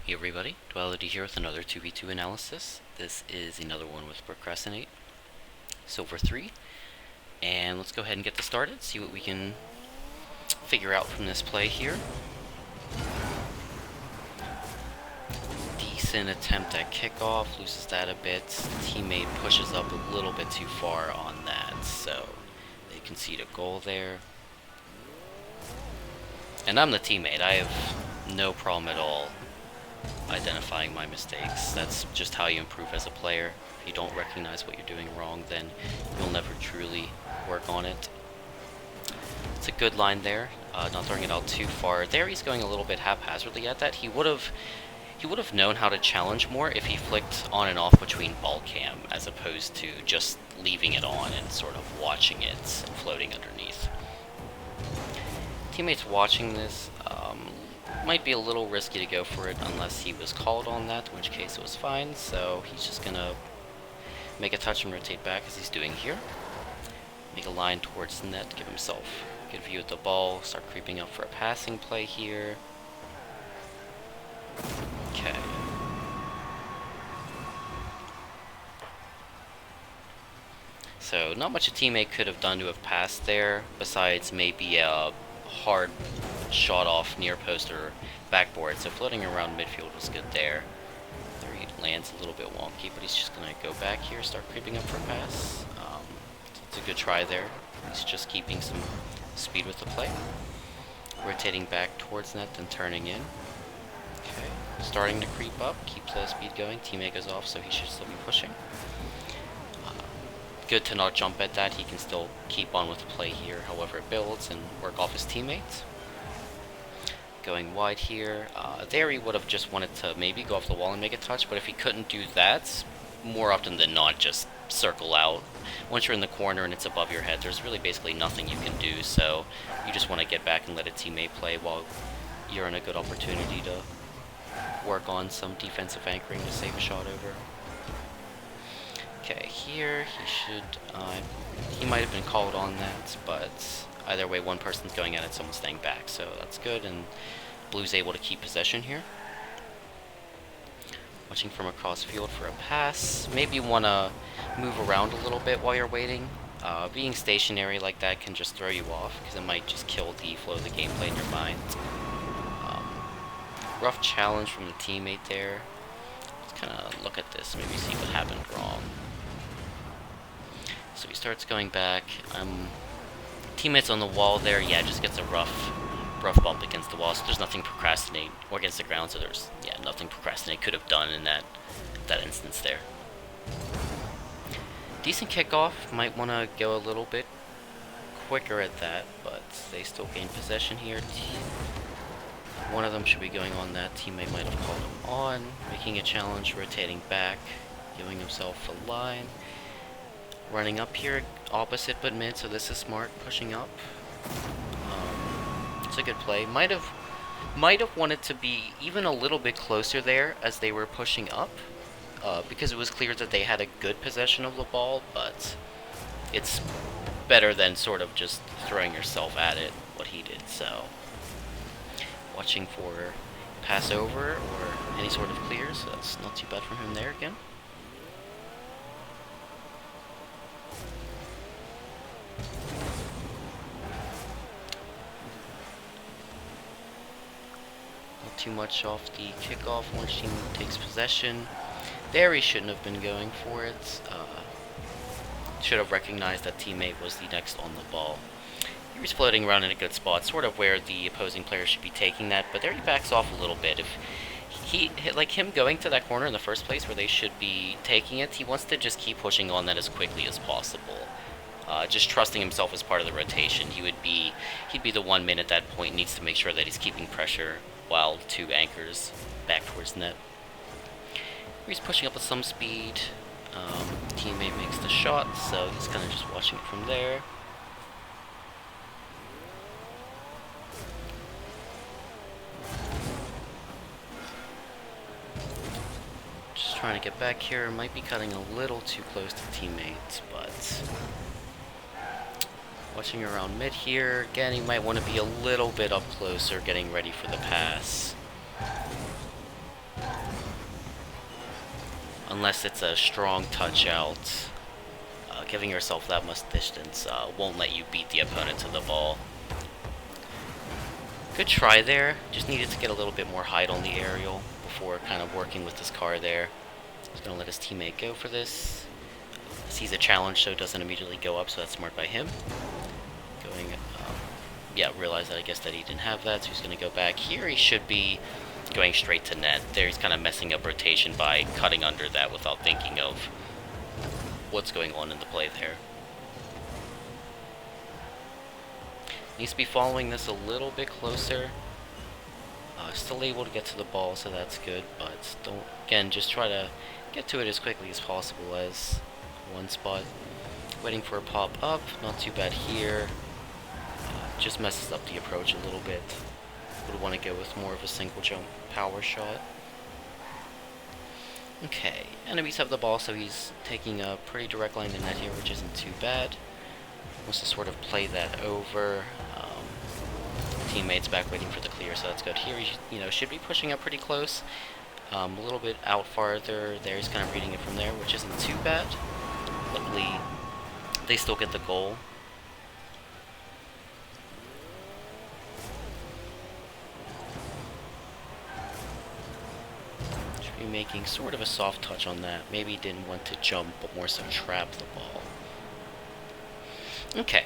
Hey everybody, Duality here with another 2v2 analysis. This is another one with Procrastinate. Silver 3. And let's go ahead and get this started, see what we can figure out from this play here. Decent attempt at kickoff, loses that a bit. Teammate pushes up a little bit too far on that, so they concede a goal there. And I'm the teammate, I have no problem at all identifying my mistakes. That's just how you improve as a player. If you don't recognize what you're doing wrong, then you'll never truly work on it. It's a good line there, not throwing it out too far. There he's going a little bit haphazardly at that. He would have known how to challenge more if he flicked on and off between ball cam, as opposed to just leaving it on and sort of watching it and floating underneath. Teammates watching this, might be a little risky to go for it unless he was called on that, in which case it was fine, so he's just gonna make a touch and rotate back as he's doing here. Make a line towards the net, give himself a good view of the ball, start creeping up for a passing play here. Okay. So not much a teammate could have done to have passed there, besides maybe a hard shot off near post or backboard, so floating around midfield was good there. There he lands a little bit wonky, but he's just going to go back here, start creeping up for a pass. It's a good try there. He's just keeping some speed with the play. Rotating back towards net, then turning in. Okay, starting to creep up, keeps the speed going. Teammate goes off, so he should still be pushing. Good to not jump at that. He can still keep on with the play here, however it builds, and work off his teammates. Going wide here. There he would have just wanted to maybe go off the wall and make a touch, but if he couldn't do that, more often than not, just circle out. Once you're in the corner and it's above your head, there's really basically nothing you can do, so you just want to get back and let a teammate play while you're in a good opportunity to work on some defensive anchoring to save a shot over. Okay, here he should, he might have been called on that, but either way, one person's going at it, someone's staying back, so that's good, and Blue's able to keep possession here. Watching from across field for a pass. Maybe you want to move around a little bit while you're waiting. Being stationary like that can just throw you off, because it might just kill the flow of the gameplay in your mind. Rough challenge from the teammate there. Let's kind of look at this, maybe see what happened wrong. So he starts going back. Teammates on the wall there, yeah, just gets a rough bump against the wall, so there's nothing Procrastinate, or against the ground, so there's, yeah, nothing Procrastinate could have done in that instance there. Decent kickoff, might want to go a little bit quicker at that, but they still gain possession here. One of them should be going on that. Teammate might have called him on, making a challenge, rotating back, giving himself a line. Running up here, opposite but mid, so this is smart, pushing up. It's a good play. Might have wanted to be even a little bit closer there as they were pushing up, because it was clear that they had a good possession of the ball, but it's better than sort of just throwing yourself at it, what he did, so. Watching for pass over or any sort of clears, so that's not too bad from him there again. Too much off the kickoff once he takes possession. There he shouldn't have been going for it. Should have recognized that teammate was the next on the ball. He was floating around in a good spot, sort of where the opposing player should be taking that, but there he backs off a little bit. If he, like him going to that corner in the first place where they should be taking it, he wants to just keep pushing on that as quickly as possible. Just trusting himself as part of the rotation. He'd be the 1 man at that point, needs to make sure that he's keeping pressure while two anchors back towards net. He's pushing up with some speed. Teammate makes the shot, so he's kind of just watching it from there. Just trying to get back here. Might be cutting a little too close to teammates, but watching around mid here. Again, he might want to be a little bit up closer, getting ready for the pass. unless it's a strong touch out. Giving yourself that much distance won't let you beat the opponent to the ball. Good try there. Just needed to get a little bit more height on the aerial before kind of working with this car there. He's going to let his teammate go for this. Sees a challenge, so doesn't immediately go up, so that's smart by him. Going, yeah, realized that I guess that he didn't have that, so he's going to go back. Here he should be going straight to net. There he's kind of messing up rotation by cutting under that without thinking of what's going on in the play there. Needs to be following this a little bit closer. Still able to get to the ball, so that's good, but don't, again, just try to get to it as quickly as possible as one spot. Waiting for a pop up, not too bad here. Just messes up the approach a little bit. Would want to go with more of a single jump power shot. Okay, enemies have the ball, so he's taking a pretty direct line to net here, which isn't too bad. Wants to sort of play that over. Teammates back waiting for the clear, so that's good. Here he should be pushing up pretty close. A little bit out farther. There he's kind of reading it from there, which isn't too bad. Luckily, they still get the goal. Should be making sort of a soft touch on that. Maybe didn't want to jump, but more so trap the ball. Okay,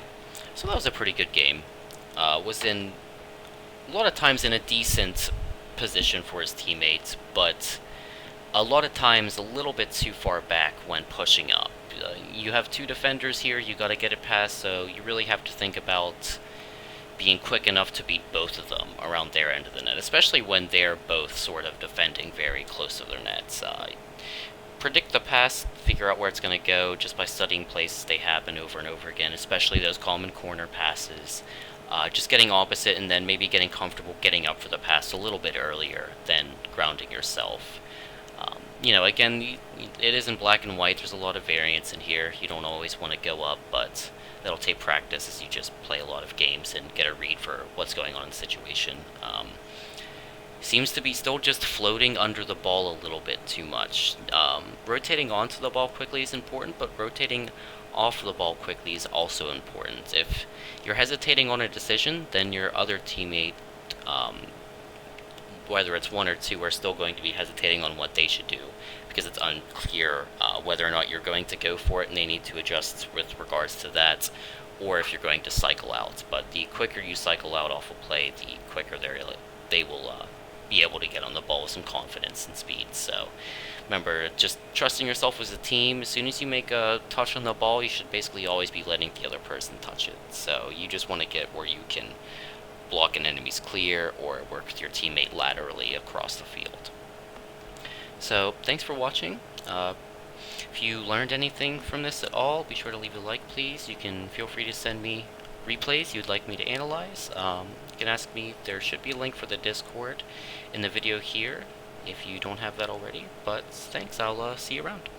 so that was a pretty good game. Was in a lot of times in a decent position for his teammates, but a lot of times a little bit too far back when pushing up. You have two defenders here, you gotta get it past, so you really have to think about being quick enough to beat both of them around their end of the net, especially when they're both sort of defending very close to their nets. Predict the pass, figure out where it's going to go just by studying places they happen over and over again, especially those common corner passes. Just getting opposite and then maybe getting comfortable getting up for the pass a little bit earlier than grounding yourself. Again, it isn't black and white. There's a lot of variance in here. You don't always want to go up, but that'll take practice as you just play a lot of games and get a read for what's going on in the situation. Seems to be still just floating under the ball a little bit too much. Rotating onto the ball quickly is important, but rotating off the ball quickly is also important. If you're hesitating on a decision, then your other teammate, whether it's one or two, are still going to be hesitating on what they should do, because it's unclear whether or not you're going to go for it and they need to adjust with regards to that, or if you're going to cycle out. But the quicker you cycle out off a play, the quicker they will be able to get on the ball with some confidence and speed. So remember, just trusting yourself as a team. As soon as you make a touch on the ball, you should basically always be letting the other person touch it. So you just want to get where you can block an enemy's clear or work with your teammate laterally across the field. So thanks for watching. If you learned anything from this at all, be sure to leave a like, please. You can feel free to send me replays you'd like me to analyze. You can ask me. There should be a link for the Discord in the video here if you don't have that already. But thanks, I'll see you around.